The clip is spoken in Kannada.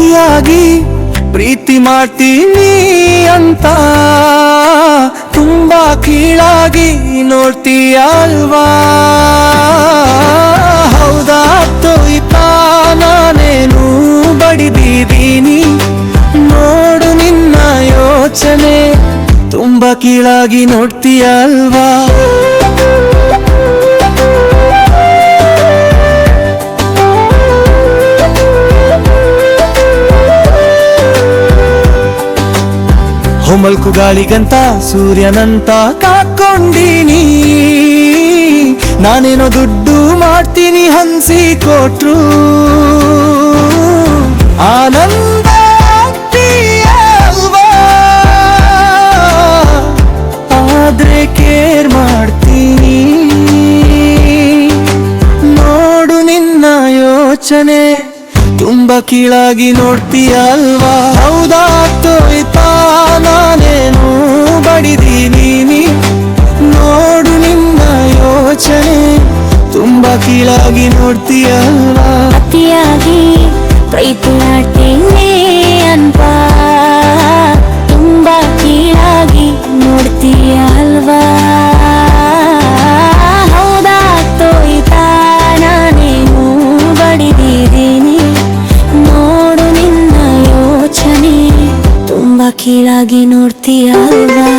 ಅತಿಯಾಗಿ ಪ್ರೀತಿ ಮಾಡ್ತೀನಿ ಅಂತ ತುಂಬಾ ಕೀಳಾಗಿ ನೋಡ್ತೀಯ ಅಲ್ವಾ? ಹೌದಾ ತೋಯ್ತಾ ನಾನೇನು ಬಡಿದಿದ್ದೀನಿ? ನೋಡು ನಿನ್ನ ಯೋಚನೆ ತುಂಬಾ ಕೀಳಾಗಿ ನೋಡ್ತೀಯ ಅಲ್ವಾ? ಹೊಮಲ್ಕು ಗಾಳಿಗಂತ ಸೂರ್ಯನಂತ ಕಾಕೊಂಡೀನಿ, ನಾನೇನೋ ದುಡ್ಡು ಮಾಡ್ತೀನಿ ಹಂಸಿ ಕೊಟ್ರು ಆನಂದ ಅಲ್ವಾ? ಆದ್ರೆ ಕೇರ್ ಮಾಡ್ತೀನಿ, ನೋಡು ನಿನ್ನ ಯೋಚನೆ ತುಂಬಾ ಕೀಳಾಗಿ ನೋಡ್ತೀಯ ಅಲ್ವಾ? ಹೌದಾ ತೋಯ್ತಾ ನಾನೇನು ಬಡಿದೀನಿ? ನೋಡು ನಿನ್ನ ಯೋಚನೆ ತುಂಬಾ ಕೀಳಾಗಿ ನೋಡ್ತೀಯ ಅಲ್ವಾ? ಅತಿಯಾಗಿ ಪ್ರೀತಿ ಮಾಡ್ತೀನಿ ಅಂತ ತುಂಬಾ ಕೀಳಾಗಿ ನೋಡ್ತೀಯ ಅಲ್ವಾ? ಹೌದಾ ತೋಯ್ತಾ ನಾನೇನು ಬಡಿದಿದ್ದೀನಿ? ನೋಡು ನಿನ್ನ ಯೋಚನೆ ತುಂಬಾ ಕೀಳಾಗಿ ನೋಡ್ತೀಯ ಅಲ್ವಾ?